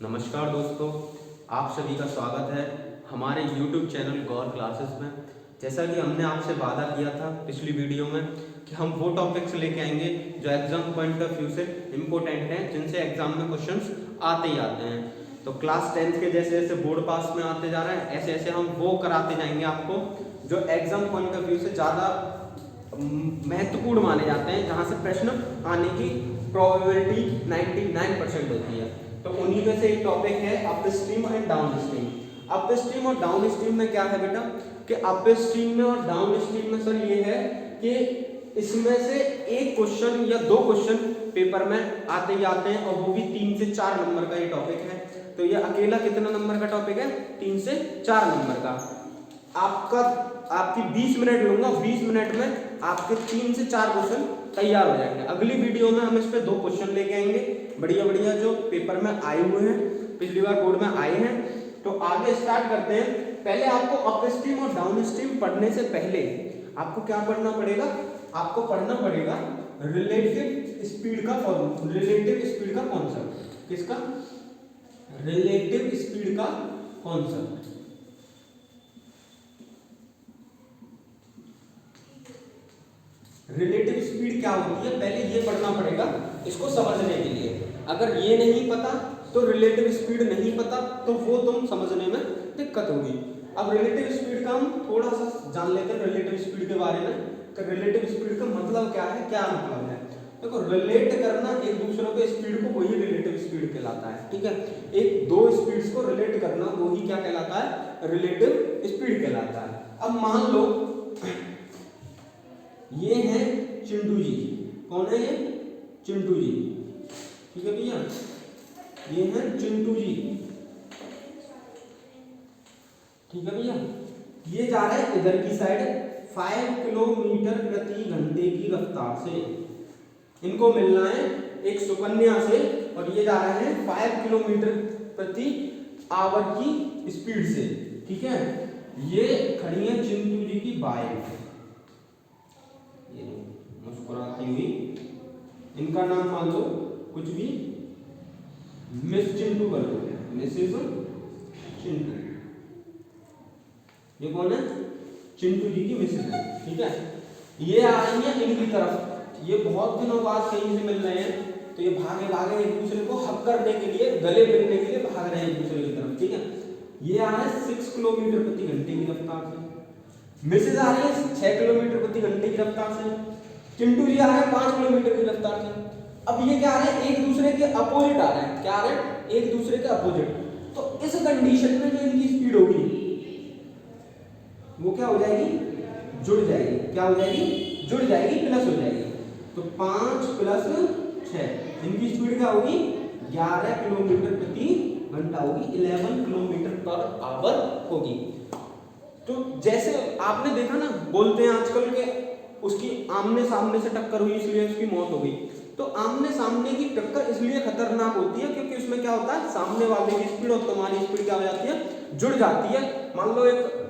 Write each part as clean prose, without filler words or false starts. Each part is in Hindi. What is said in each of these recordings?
नमस्कार दोस्तों, आप सभी का स्वागत है हमारे YouTube चैनल गौर क्लासेस में। जैसा कि हमने आपसे वादा किया था पिछली वीडियो में कि हम वो टॉपिक्स लेके आएंगे जो एग्जाम पॉइंट ऑफ व्यू से इम्पोर्टेंट हैं, जिनसे एग्जाम में क्वेश्चंस आते ही आते हैं। तो क्लास 10th के जैसे जैसे बोर्ड पास में आते जा रहे हैं, ऐसे ऐसे हम वो कराते जाएंगे आपको जो एग्जाम पॉइंट ऑफ व्यू से ज़्यादा महत्वपूर्ण माने जाते हैं, जहाँ से प्रश्न आने की प्रोबेबिलिटी 99% होती है। तो उन्हीं में से एक टॉपिक है up stream and down stream. Up stream और डाउन स्ट्रीम में क्या है बेटा कि अप स्ट्रीम में और डाउन स्ट्रीम में सर ये है कि इसमें से एक क्वेश्चन या दो क्वेश्चन पेपर में आते ही आते हैं, और वो भी 3 से 4 नंबर का ये टॉपिक है। तो ये अकेला कितना नंबर का टॉपिक है? 3 से 4 नंबर का। आपकी 20 मिनट लूंगा, 20 मिनट में आपके 3 से 4 क्वेश्चन तैयार हो जाएंगे। अगली वीडियो में हम इस पे 2 क्वेश्चन लेके आएंगे बढ़िया बढ़िया जो पेपर में आए हुए हैं, पिछली बार बोर्ड में आए हैं। तो आगे स्टार्ट करते हैं। पहले आपको अप स्ट्रीम और डाउन स्ट्रीम पढ़ने से पहले आपको क्या पढ़ना पड़ेगा? आपको पढ़ना पड़ेगा रिलेटिव स्पीड का फॉर्मूला, रिलेटिव स्पीड का कॉन्सेप्ट। किसका? रिलेटिव स्पीड का कॉन्सेप्ट। रिलेटिव स्पीड क्या होती है पहले ये पढ़ना पड़ेगा इसको समझने के लिए। अगर ये नहीं पता तो रिलेटिव स्पीड नहीं पता तो वो तुम समझने में दिक्कत होगी। अब रिलेटिव स्पीड का हम थोड़ा सा जान लेते हैं रिलेटिव स्पीड के बारे में। तो रिलेटिव स्पीड का मतलब क्या है, क्या मतलब है? देखो, रिलेट करना एक दूसरे के स्पीड को, वही रिलेटिव स्पीड कहलाता है। ठीक है, एक दो स्पीड्स को रिलेट करना वही क्या कहलाता है? रिलेटिव स्पीड कहलाता है। अब मान लो ये है चिंटू जी। कौन है ये? चिंटू जी। ठीक है भैया, ये है चिंटू जी। ठीक है भैया, ये जा रहा है इधर की साइड 5 किलोमीटर प्रति घंटे की रफ्तार से। इनको मिलना है एक सुकन्या से, और ये जा रहे हैं 5 किलोमीटर प्रति आवर की स्पीड से। ठीक है, ये खड़ी है चिंटू जी की बाइक, ये मुस्कुराती हुई। इनका नाम मान लो कुछ भी, मिस चिंटू कर लो, मिसेस चिंटू। ये कौन है? चिंटू जी की मिसेस है। ठीक है, ये आ रही है इनकी तरफ। ये बहुत दिनों बाद कहीं से मिल रहे हैं, तो ये भागे भागे एक दूसरे को हक करने के लिए, गले मिलने के लिए भाग रहे हैं एक दूसरे की तरफ। ठीक है, ये आ रहा है 6 किलोमीटर प्रति घंटे की रफ्तार से। मिसेज आ रही है 6 किलोमीटर प्रति घंटे की रफ्तार से। चिंटू जी आ रहे हैं 5 किलोमीटर की रफ्तार से। अब ये क्या आ रहे हैं? एक दूसरे के अपोजिट आ रहे हैं। क्या आ रहे हैं? एक दूसरे के अपोजिट। तो इस कंडीशन में जो इनकी स्पीड होगी वो क्या हो जाएगी? जुड़ जाएगी। क्या हो जाएगी? जुड़ जाएगी, प्लस हो जाएगी। तो 5 प्लस 6 इनकी स्पीड क्या होगी? 11 किलोमीटर प्रति घंटा होगी, 11 किलोमीटर पर आवर होगी। तो जैसे आपने देखा ना, बोलते हैं आजकल के उसकी आमने सामने से टक्कर हुई इसलिए उसकी मौत हो गई। तो आमने सामने की टक्कर इसलिए खतरनाक होती है क्योंकि उसमें क्या होता है, सामने वाले की स्पीड और तुम्हारी स्पीड क्या हो जाती है? जुड़ जाती है। मान लो एक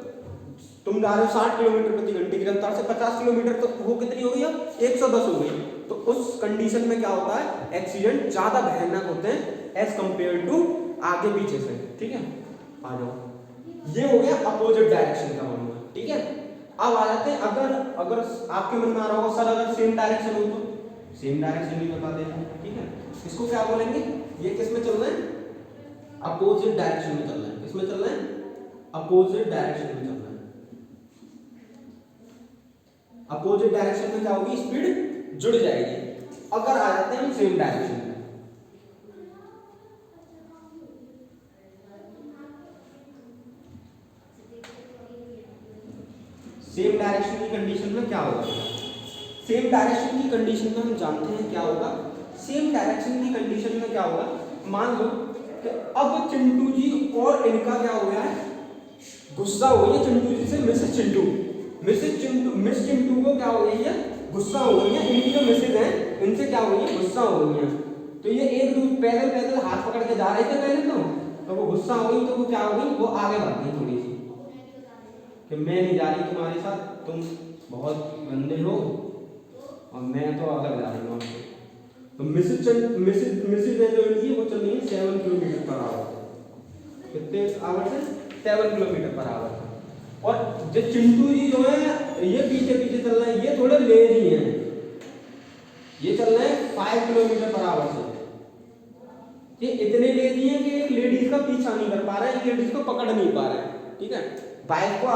तुम जा रहे हो 60 किलोमीटर प्रति घंटे की रफ्तार से, 50 किलोमीटर, तो वो कितनी हो गई? अब 110 हो गई। तो उस कंडीशन में क्या होता है? एक्सीडेंट ज्यादा भयानक होते हैं एज कंपेयर टू आगे पीछे से। ठीक है, आ जाओ। ये हो गया अपोजिट डायरेक्शन का मामला। ठीक है, अब आ जाते हैं अगर आपके मन में आ रहा होगा सर अगर सेम डायरेक्शन हो तो सेम डायरेक्शन भी बता देते हैं। ठीक है, इसको क्या बोलेंगे? ये किस में चल रहे हैं? अपोजिट डायरेक्शन में चल रहे हैं। किस में चल रहे हैं? अपोजिट डायरेक्शन में चल रहे हैं। अपोजिट डायरेक्शन में क्या होगी? स्पीड जुड़ जाएगी। अगर आ जाते हैं हम सेम डायरेक्शन में, सेम डायरेक्शन की कंडीशन में क्या होगा? सेम डायरेक्शन की कंडीशन में हम जानते हैं क्या होगा। सेम डायरेक्शन की कंडीशन में क्या होगा? मान लो कि अब चिंटू जी और इनका क्या हो गया है? गुस्सा हो गई है चिंटू जी से मिसेस चिंटू। मिस चिंटू को क्या हो गई है? गुस्सा हो गई है। इनकी जो मिसेज है इनसे क्या हो गई है? गुस्सा हो गई है। तो ये एक दूसरे पैदल पैदल हाथ पकड़ के जा रहे थे पहले तो वो गुस्सा हो गई, तो वो क्या हो गई? वो आगे बढ़ गई थोड़ी सी कि मैं नहीं जा रही तुम्हारे साथ, तुम बहुत गंदे हो और मैं तो अलग जा रही हूँ। तो मिसेज है जो इनकी वो चल रही है 7 किलोमीटर पर आवर से। कितने आवर से? 7 किलोमीटर पर आवर से। और जो चिंटू जी जो है ये पीछे पीछे चल रहे हैं, ये थोड़े लेजी हैं, ये चल रहे हैं 5 किलोमीटर पर आवर से। ये इतने लेजी हैं कि एक लेडीज का पीछा नहीं कर पा रहे हैं, एक लेडीज को पकड़ नहीं पा रहे हैं। ठीक है, बाइक को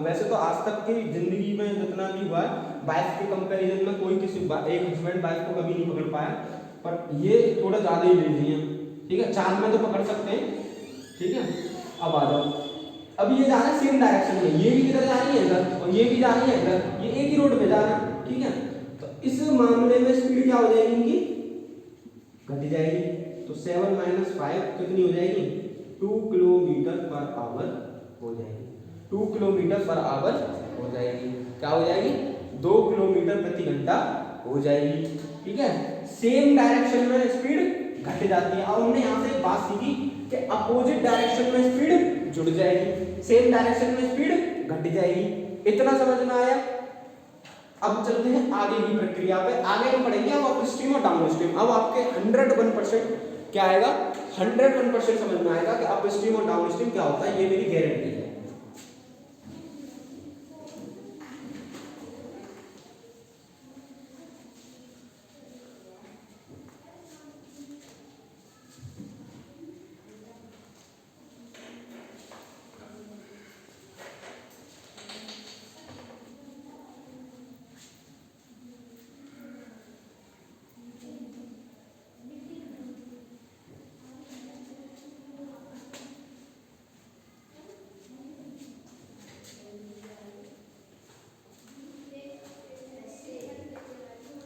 वैसे तो आज तक की जिंदगी में जितना भी हुआ है बाइक के कंपैरिजन में कोई किसी एक हस्बैंड बाइक को कभी नहीं पकड़ पाया, पर ये थोड़ा ज्यादा ही लेजी हैं। ठीक है, 4 में तो पकड़ सकते हैं। ठीक है, अब आ जाओ, अब ये जा रहे हैं सेम डायरेक्शन में, ये भी किधर जा रही है इधर और ये भी जा रही है इधर, ये एक ही रोड पे जा रहे हैं। ठीक है, तो इस मामले में स्पीड क्या हो जाएगी इनकी? घट जाएगी। तो 7 - 5 कितनी हो जाएगी? 2 किलोमीटर पर आवर हो जाएगी। 2 किलोमीटर पर आवर हो जाएगी। क्या हो जाएगी? 2 किलोमीटर प्रति घंटा हो जाएगी। ठीक है, सेम डायरेक्शन में स्पीड घट जाती है। अब हमने यहाँ से एक बात सीखी कि अपोजिट डायरेक्शन में स्पीड जुड़ जाएगी, सेम डायरेक्शन में स्पीड घट जाएगी। इतना समझ में आया? अब चलते हैं आगे की प्रक्रिया पे। आगे हम पढ़ेंगे अब अप स्ट्रीम और डाउन स्ट्रीम। अब आपके 101% क्या आएगा? 101% समझ में आएगा कि अप स्ट्रीम और डाउन स्ट्रीम क्या होता है, ये मेरी गारंटी है।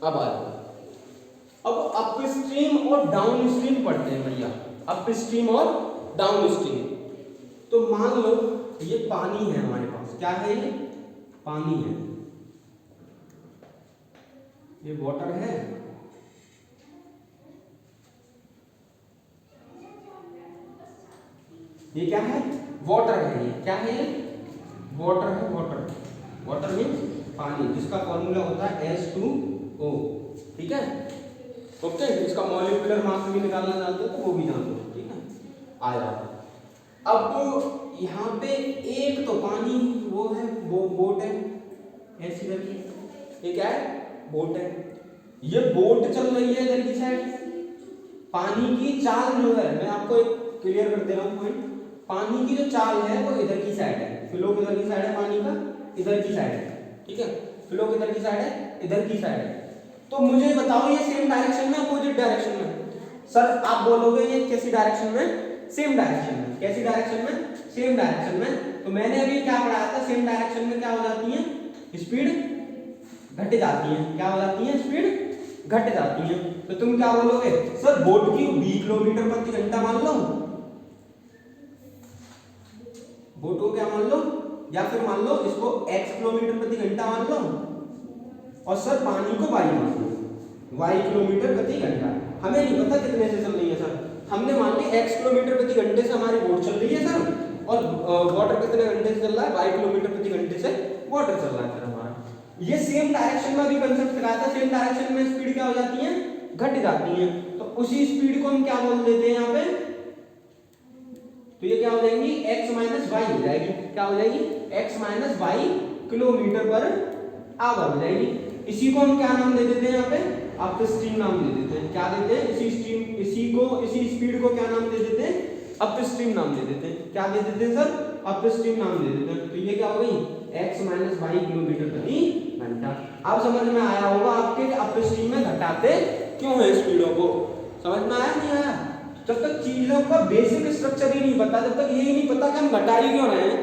अब आ जाओ, अब अप स्ट्रीम और डाउन स्ट्रीम पढ़ते हैं भैया। अप स्ट्रीम और डाउन स्ट्रीम। तो मान लो ये पानी है हमारे पास, क्या है ये? पानी है, ये वाटर है। ये क्या है? वाटर है। ये क्या है? ये वाटर है। वाटर, वाटर मीन्स पानी, जिसका फॉर्मूला होता है H2O। ठीक है, ओके, इसका मॉलिक्यूलर मास भी निकालना जानते हो तो वो भी जानते हो। ठीक है, आ जाओ। अब यहाँ पे एक तो पानी वो है, वो बोट है ऐसी करके, ये क्या है? बोट है। ये बोट चल रही है इधर की साइड। पानी की चाल जो है, मैं आपको एक क्लियर कर दे रहा हूँ पॉइंट। पानी की जो चाल है वो इधर की साइड है, फ्लो किधर की साइड है? पानी का इधर की साइड है। ठीक है, फ्लो किधर की साइड है? इधर की साइड है। तो मुझे बताओ ये सेम डायरेक्शन में अपोजिट डायरेक्शन में? सर आप बोलोगे ये कैसी डायरेक्शन में? सेम डायरेक्शन में। कैसी डायरेक्शन में? सेम डायरेक्शन में। तो मैंने अभी क्या पढ़ाया था? सेम डायरेक्शन में क्या हो जाती है? स्पीड घट जाती है। क्या हो जाती है? स्पीड घट जाती है। तो तुम क्या बोलोगे? सर बोट की 20 किलोमीटर प्रति घंटा मान लो, बोट को क्या मान लो, या फिर मान लो इसको x किलोमीटर प्रति घंटा मान लो, और सर पानी को y मान लो, y किलोमीटर प्रति घंटा। हमें नहीं पता कितने से चल रही है सर, हमने मान ली x किलोमीटर प्रति घंटे से हमारी बोट चल रही है सर, और वाटर कितने घंटे से चल रहा है? y किलोमीटर प्रति घंटे से वाटर चल रहा है सर हमारा। ये सेम डायरेक्शन में भी कंसेप्ट लगाया था। सेम डायरेक्शन में स्पीड क्या हो जाती है? घट जाती है। तो उसी स्पीड को हम क्या बोल देते हैं यहाँ पे? तो ये क्या हो जाएंगी? x माइनस वाई हो जाएगी। क्या हो जाएगी? x minus y kilometre per hour हो जाएगी। इसी को हम क्या नाम दे देते हैं यहाँ पे? अप स्ट्रीम नाम दे देते हैं। क्या देते हैं? इसी स्पीड को क्या नाम दे देते हैं? अप स्ट्रीम नाम दे देते हैं। क्या दे देते हैं सर? अप स्ट्रीम नाम दे देते हैं। तो ये क्या हो गई? x माइनस वाई किलोमीटर प्रति घंटा। अब समझ में आया होगा आपके अप स्ट्रीम में घटाते क्यों है स्पीडों को? समझ में आया नहीं आया? जब तक चीजों का बेसिक स्ट्रक्चर ही नहीं पता, जब तक यही नहीं पता कि हम घटा ही क्यों रहे हैं,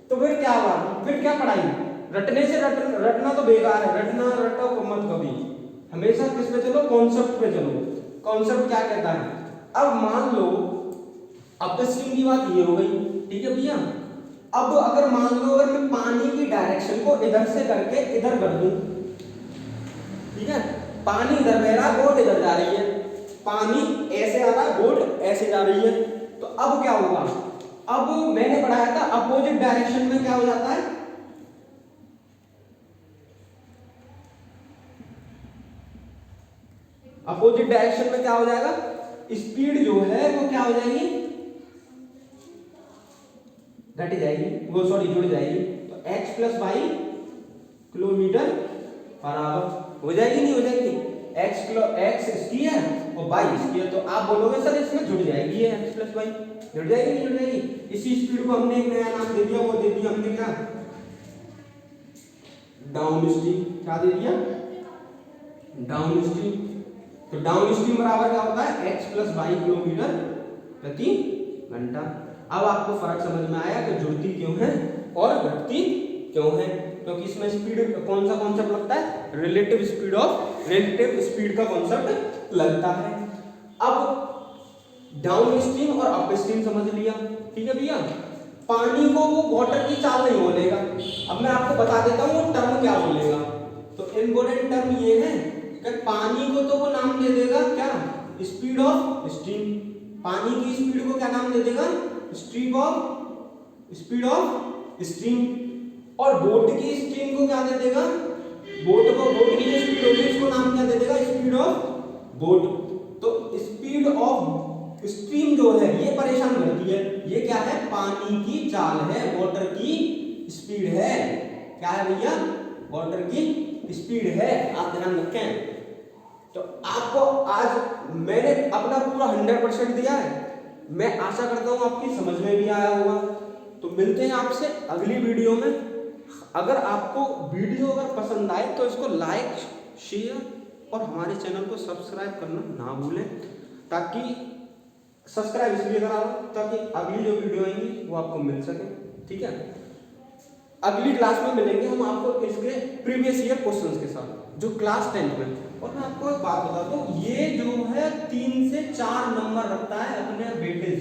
तो फिर क्या हुआ? फिर क्या पढ़ाई? रटने से रटना तो बेकार है। रटना रटो मत कभी, हमेशा किस पे चलो? कॉन्सेप्ट पे चलो। कॉन्सेप्ट क्या कहता है? अब मान लो अपस्ट्रीम की बात ये हो गई, ठीक है भैया। अब अगर मान लो अगर मैं पानी की डायरेक्शन को इधर से करके इधर कर दूं, ठीक है, पानी इधर बह रहा है, बोट इधर जा रही है, पानी ऐसे आ रहा है, बोट ऐसे जा रही है, तो अब क्या होगा? अब मैंने पढ़ाया था अपोजिट डायरेक्शन में क्या हो जाता है? अपोजिट डायरेक्शन में क्या हो जाएगा? स्पीड जो है वो क्या हो जाएगी? घट जाएगी, वो सॉरी जुड़ जाएगी, तो x plus y kilometre per hour हो जाएगी, नहीं हो जाएगी? x स्क्वायर और y स्क्वायर, तो आप बोलोगे सर इसमें जुड़ जाएगी ये x प्लस वाई, जुड़ जाएगी नहीं जुड़ जाएगी? इसी स्पीड को हमने एक नया नाम दे दिया, वो दे दिया हमने क्या? Down stream. क्या दे दिया? Down stream. तो डाउन स्ट्रीम बराबर क्या होता है? x प्लस वाई किलोमीटर प्रति घंटा। अब आपको फर्क समझ में आया कि जुड़ती क्यों है और घटती क्यों है, क्योंकि इसमें स्पीड कौन सा कॉन्सेप्ट लगता है? रिलेटिव स्पीड का कॉन्सेप्ट लगता है। अब डाउन स्ट्रीम और अप स्ट्रीम समझ लिया, ठीक है भैया? पानी को वो वाटर की चाल नहीं बोलेगा। अब मैं आपको बता देता हूँ वो टर्म क्या बोलेगा। तो इम्पोर्टेंट टर्म ये है कि पानी को तो वो नाम दे देगा क्या? Speed of stream. पानी की स्पीड को क्या नाम दे देगा? Speed of stream. और बोट की स्ट्रीम को क्या दे देगा? बोट की जो स्पीड होगी उसको नाम क्या दे देगा? Speed of boat. तो स्पीड ऑफ स्ट्रीम जो है ये परेशान करती है। ये क्या है? पानी की चाल है, वाटर की स्पीड है। क्या है भैया? वाटर की स्पीड है, आप ध्यान रखें। तो आपको आज मैंने अपना पूरा 100% दिया है। मैं आशा करता हूँ आपकी समझ में भी आया होगा। तो मिलते हैं आपसे अगली वीडियो में। अगर आपको वीडियो अगर पसंद आए तो इसको लाइक, शेयर और हमारे चैनल को सब्सक्राइब करना ना भूलें, ताकि सब्सक्राइब इसलिए करा लो ताकि अगली जो वीडियो आएंगी वो आपको मिल सके, ठीक है? अगली क्लास में मिलेंगे हम आपको इसके प्रीवियस ईयर क्वेश्चंस के साथ, जो क्लास 10 में। और मैं आपको एक बात बता दूं, ये जो है 3 से 4 नंबर रखता है अपने वेटेज,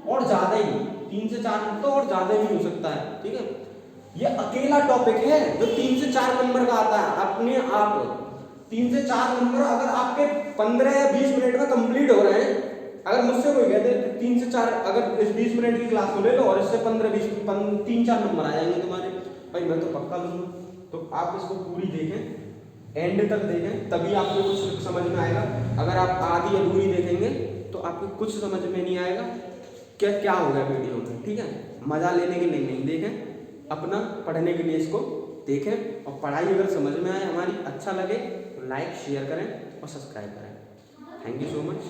और ज्यादा ही 3 से 4 तो और ज्यादा भी हो सकता है, ठीक है? ये अकेला टॉपिक है जो 3 से 4 नंबर का आता है अपने आप। 3 से 4 नंबर अगर आपके 15 या 20 मिनट में कंप्लीट हो रहे हैं, अगर मुझसे कोई कहते 3 से 4 अगर इस 20 मिनट की क्लास को ले लो और इससे 15-20 3-4 नंबर आ जाएंगे तुम्हारे, भाई मैं तो पक्का लूंगा। तो आप इसको पूरी देखें, एंड तक देखें, तभी आपको कुछ समझ में आएगा। अगर आप आधी अधूरी देखेंगे तो आपको कुछ समझ में नहीं आएगा क्या क्या हो गया वीडियो में, ठीक है? मजा लेने के लिए नहीं देखें, अपना पढ़ने के लिए इसको देखें। और पढ़ाई अगर समझ में आए हमारी, अच्छा लगे तो लाइक शेयर करें और सब्सक्राइब करें। Thank you so much.